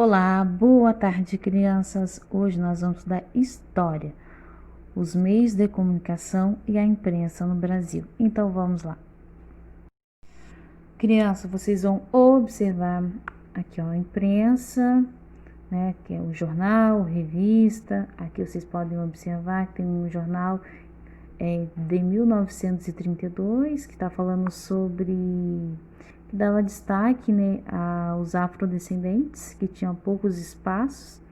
Olá, boa tarde, crianças. Hoje nós vamos estudar História, os meios de comunicação e a imprensa no Brasil. Então vamos lá. Crianças, vocês vão observar aqui, ó, a imprensa, né, que é o jornal, revista. Aqui vocês podem observar que tem um jornal de 1932 que está falando sobre, que dava destaque, né, aos afrodescendentes que tinham poucos espaços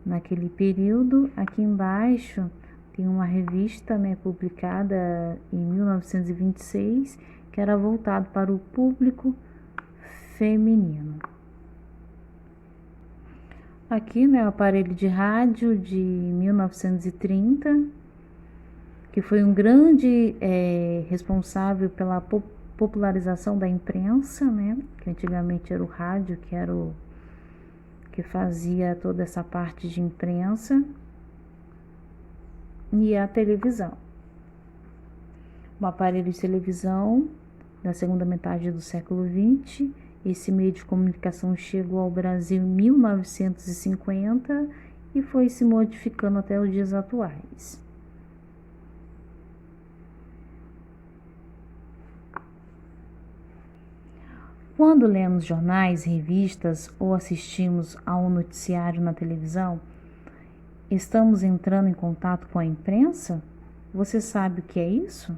naquele período. Aqui embaixo tem uma revista, né, publicada em 1926, que era voltado para o público feminino. Aqui, né, o aparelho de rádio de 1930, que foi um grande responsável pela popularização da imprensa, né, que antigamente era o rádio, que era o que fazia toda essa parte de imprensa, e a televisão. O aparelho de televisão da segunda metade do século XX. Esse meio de comunicação chegou ao Brasil em 1950 e foi se modificando até os dias atuais. Quando lemos jornais, revistas ou assistimos a um noticiário na televisão, estamos entrando em contato com a imprensa? Você sabe o que é isso?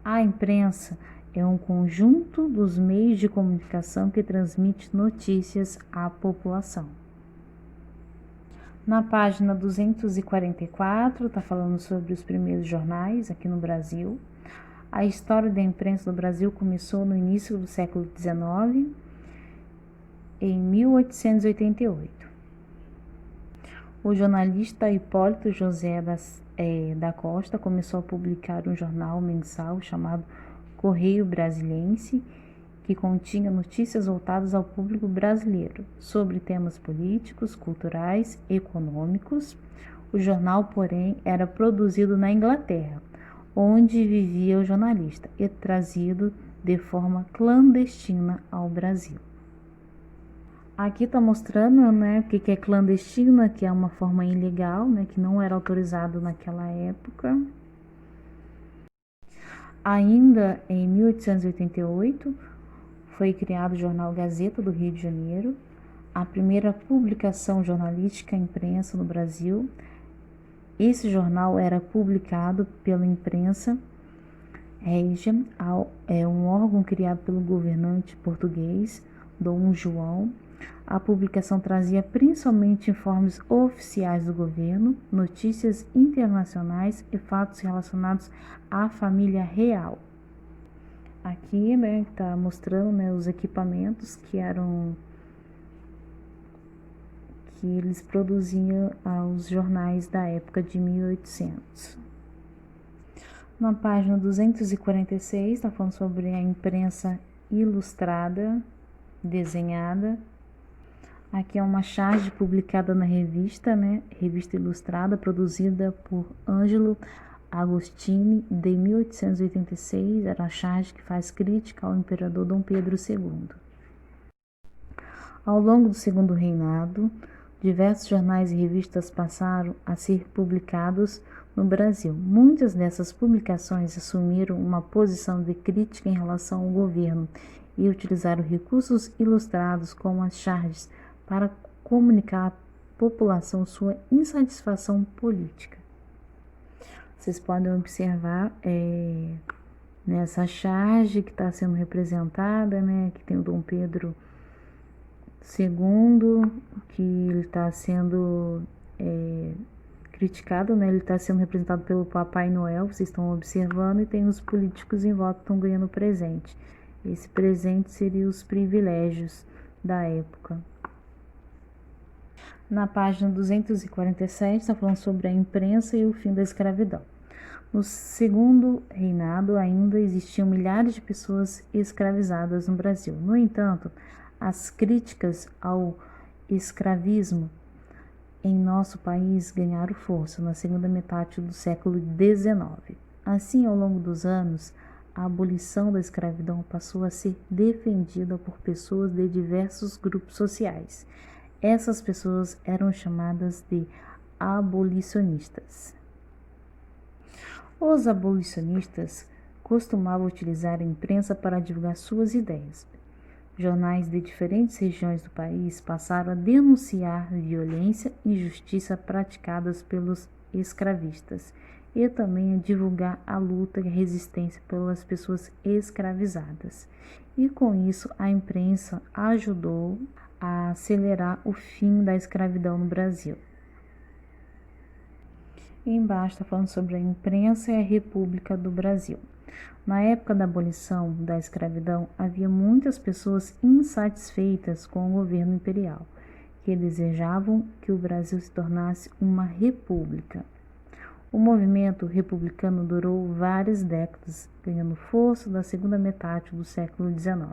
A imprensa é um conjunto dos meios de comunicação que transmite notícias à população. Na página 244, está falando sobre os primeiros jornais aqui no Brasil. A história da imprensa no Brasil começou no início do século XIX, em 1888. O jornalista Hipólito José da Costa começou a publicar um jornal mensal chamado Correio Brasiliense, que continha notícias voltadas ao público brasileiro sobre temas políticos, culturais, econômicos. O jornal, porém, era produzido na Inglaterra, onde vivia o jornalista, e trazido de forma clandestina ao Brasil. Aqui está mostrando, né, o que é clandestina, que é uma forma ilegal, né, que não era autorizado naquela época. Ainda em 1888 foi criado o jornal Gazeta do Rio de Janeiro, a primeira publicação jornalística imprensa no Brasil. Esse jornal era publicado pela imprensa régia, um órgão criado pelo governante português Dom João. A publicação trazia principalmente informes oficiais do governo, notícias internacionais e fatos relacionados à família real. Aqui, né, está mostrando, né, os equipamentos que eles produziam aos jornais da época de 1800. Na página 246, está falando sobre a imprensa ilustrada, desenhada. Aqui é uma charge publicada na revista, né? Revista Ilustrada, produzida por Ângelo Agostini, de 1886. Era a charge que faz crítica ao imperador Dom Pedro II. Ao longo do Segundo Reinado, diversos jornais e revistas passaram a ser publicados no Brasil. Muitas dessas publicações assumiram uma posição de crítica em relação ao governo e utilizaram recursos ilustrados como as charges para comunicar à população sua insatisfação política. Vocês podem observar nessa charge que está sendo representada, né, que tem o Dom Pedro II, que ele está sendo criticado, né, ele está sendo representado pelo Papai Noel, vocês estão observando, e tem os políticos em volta que estão ganhando presente. Esse presente seria os privilégios da época. Na página 247, está falando sobre a imprensa e o fim da escravidão. No Segundo Reinado, ainda existiam milhares de pessoas escravizadas no Brasil. No entanto, as críticas ao escravismo em nosso país ganharam força na segunda metade do século XIX. Assim, ao longo dos anos, a abolição da escravidão passou a ser defendida por pessoas de diversos grupos sociais. Essas pessoas eram chamadas de abolicionistas. Os abolicionistas costumavam utilizar a imprensa para divulgar suas ideias. Jornais de diferentes regiões do país passaram a denunciar violência e injustiça praticadas pelos escravistas e também a divulgar a luta e a resistência pelas pessoas escravizadas. E com isso a imprensa ajudou a acelerar o fim da escravidão no Brasil. E embaixo está falando sobre a imprensa e a República do Brasil. Na época da abolição da escravidão, havia muitas pessoas insatisfeitas com o governo imperial, que desejavam que o Brasil se tornasse uma república. O movimento republicano durou várias décadas, ganhando força da segunda metade do século XIX.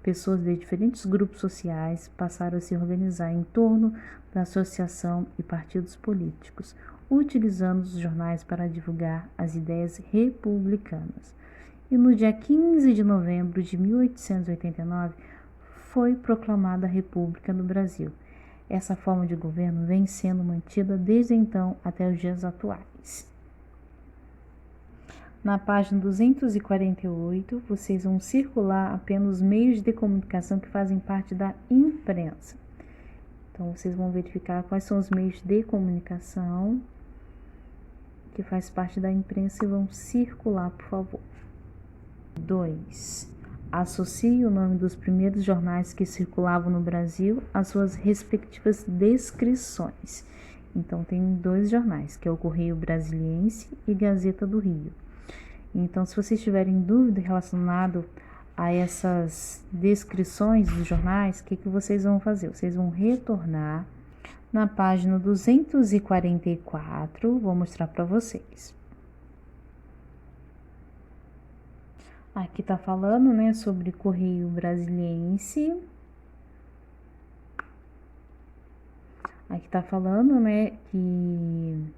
Pessoas de diferentes grupos sociais passaram a se organizar em torno da associação e partidos políticos, utilizando os jornais para divulgar as ideias republicanas. E no dia 15 de novembro de 1889 foi proclamada a República do Brasil. Essa forma de governo vem sendo mantida desde então até os dias atuais. Na página 248, vocês vão circular apenas os meios de comunicação que fazem parte da imprensa. Então, vocês vão verificar quais são os meios de comunicação que faz parte da imprensa e vão circular, por favor. 2. Associe o nome dos primeiros jornais que circulavam no Brasil às suas respectivas descrições. Então, tem 2 jornais, que é o Correio Brasiliense e Gazeta do Rio. Então, se vocês tiverem dúvida relacionada a essas descrições dos jornais, o que vocês vão fazer? Vocês vão retornar na página 244, vou mostrar para vocês. Aqui está falando, né, sobre Correio Brasiliense. Aqui está falando, né, que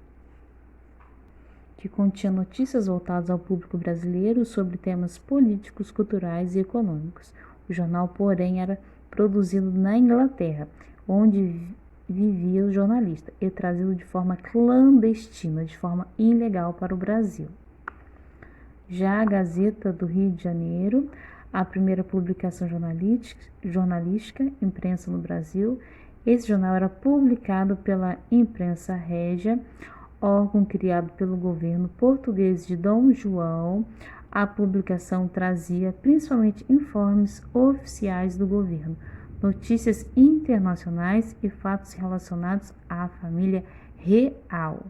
continha notícias voltadas ao público brasileiro sobre temas políticos, culturais e econômicos. O jornal, porém, era produzido na Inglaterra, onde vivia o jornalista, e trazido de forma clandestina, de forma ilegal para o Brasil. Já a Gazeta do Rio de Janeiro, a primeira publicação jornalística, imprensa no Brasil. Esse jornal era publicado pela Imprensa Régia, órgão criado pelo governo português de Dom João. A publicação trazia principalmente informes oficiais do governo, notícias internacionais e fatos relacionados à família real.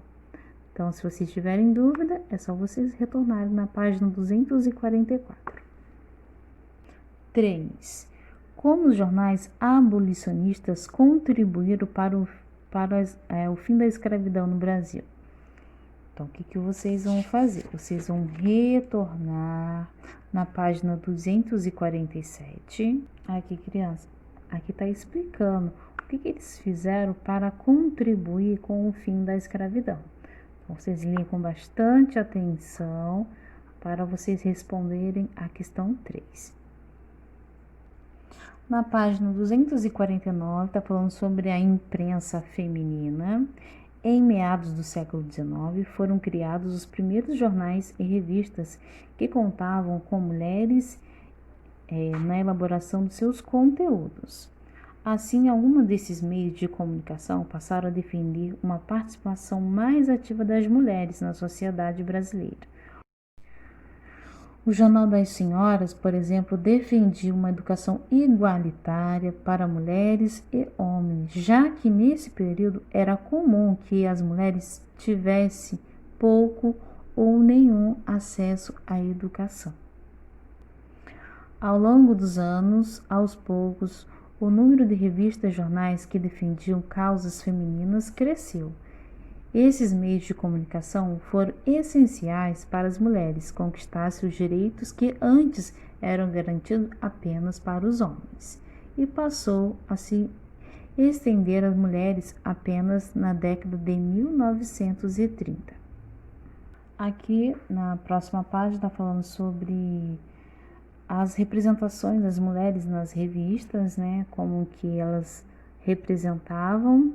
Então, se vocês tiverem dúvida, é só vocês retornarem na página 244. 3. Como os jornais abolicionistas contribuíram para o fim da escravidão no Brasil? Então, o que vocês vão fazer? Vocês vão retornar na página 247. Aqui, criança, aqui está explicando o que eles fizeram para contribuir com o fim da escravidão. Então, vocês leem com bastante atenção para vocês responderem a questão 3. Na página 249, está falando sobre a imprensa feminina. Em meados do século XIX, foram criados os primeiros jornais e revistas que contavam com mulheres na elaboração dos seus conteúdos. Assim, alguns desses meios de comunicação passaram a defender uma participação mais ativa das mulheres na sociedade brasileira. O Jornal das Senhoras, por exemplo, defendia uma educação igualitária para mulheres e homens, já que nesse período era comum que as mulheres tivessem pouco ou nenhum acesso à educação. Ao longo dos anos, aos poucos, o número de revistas e jornais que defendiam causas femininas cresceu. Esses meios de comunicação foram essenciais para as mulheres conquistassem os direitos que antes eram garantidos apenas para os homens, e passou a se estender às mulheres apenas na década de 1930. Aqui na próxima página está falando sobre as representações das mulheres nas revistas, né? Como que elas representavam.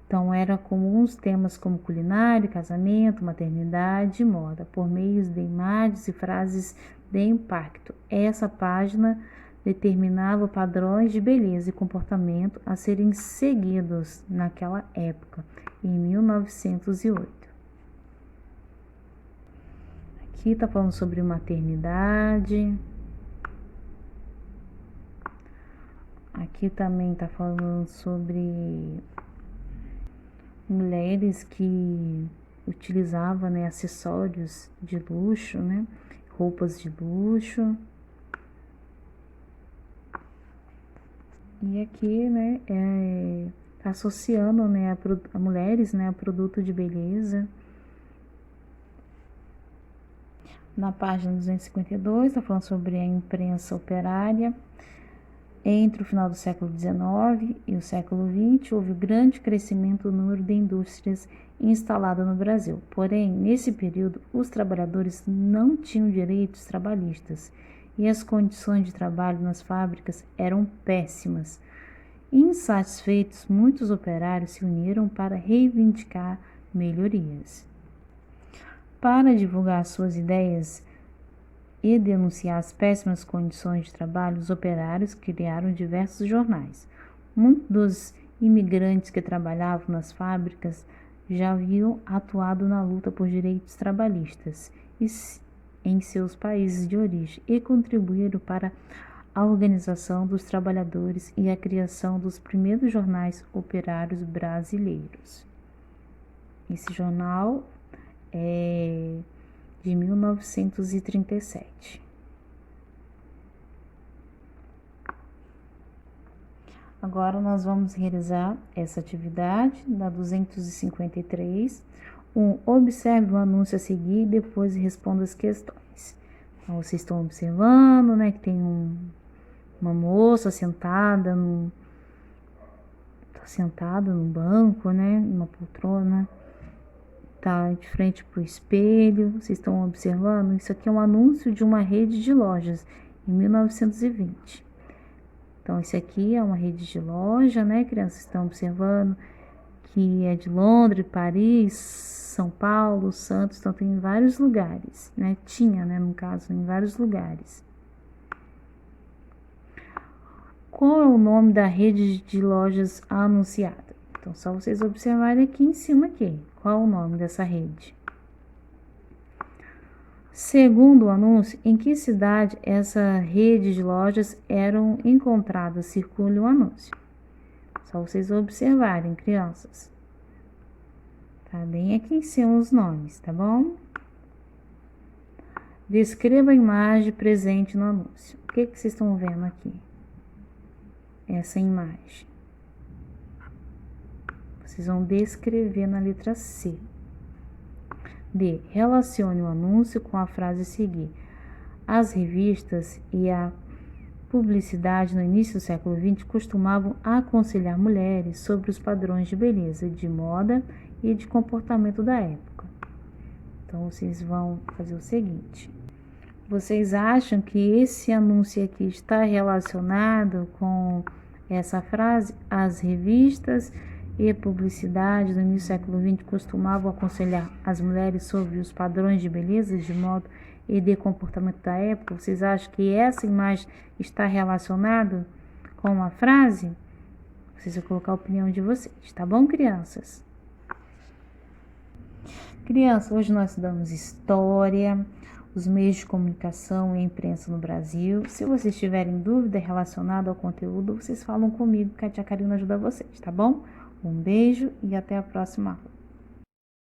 Então, era comuns temas como culinária, casamento, maternidade e moda, por meio de imagens e frases de impacto. Essa página determinava padrões de beleza e comportamento a serem seguidos naquela época, em 1908. Aqui está falando sobre maternidade. Aqui também está falando sobre mulheres que utilizavam, né, acessórios de luxo, né, roupas de luxo. E aqui, né, tá associando, né, a mulheres, né, a produto de beleza. Na página 252, está falando sobre a imprensa operária. Entre o final do século XIX e o século XX, houve grande crescimento no número de indústrias instaladas no Brasil. Porém, nesse período, os trabalhadores não tinham direitos trabalhistas e as condições de trabalho nas fábricas eram péssimas. Insatisfeitos, muitos operários se uniram para reivindicar melhorias. Para divulgar suas ideias e denunciar as péssimas condições de trabalho, os operários criaram diversos jornais. Muitos dos imigrantes que trabalhavam nas fábricas já haviam atuado na luta por direitos trabalhistas em seus países de origem e contribuíram para a organização dos trabalhadores e a criação dos primeiros jornais operários brasileiros. Esse jornal é de 1937. Agora nós vamos realizar essa atividade da 253. Observe o anúncio a seguir e depois responda as questões. Então, vocês estão observando, né, que tem uma moça sentada num banco, né, numa poltrona. Tá de frente para o espelho, vocês estão observando? Isso aqui é um anúncio de uma rede de lojas em 1920. Então, esse aqui é uma rede de loja, né, crianças? Estão observando que é de Londres, Paris, São Paulo, Santos, então tem em vários lugares, né? Tinha, né, no caso, em vários lugares. Qual é o nome da rede de lojas anunciada? Então, só vocês observarem aqui em cima aqui. Qual é o nome dessa rede? Segundo o anúncio, em que cidade essa rede de lojas eram encontradas? Circule o anúncio. Só vocês observarem, crianças. Tá bem aqui em cima os nomes, tá bom? Descreva a imagem presente no anúncio. O que vocês estão vendo aqui? Essa imagem. Vocês vão descrever na letra C. D. Relacione o anúncio com a frase a seguir. As revistas e a publicidade no início do século XX costumavam aconselhar mulheres sobre os padrões de beleza, de moda e de comportamento da época. Então, vocês vão fazer o seguinte. Vocês acham que esse anúncio aqui está relacionado com essa frase? As revistas e a publicidade no início do século XX costumavam aconselhar as mulheres sobre os padrões de beleza, de moda e de comportamento da época. Vocês acham que essa imagem está relacionada com a frase? Vocês vão colocar a opinião de vocês, tá bom, crianças? Crianças, hoje nós estudamos história, os meios de comunicação e a imprensa no Brasil. Se vocês tiverem dúvida relacionada ao conteúdo, vocês falam comigo que a tia Karina ajuda vocês, tá bom? Um beijo e até a próxima aula.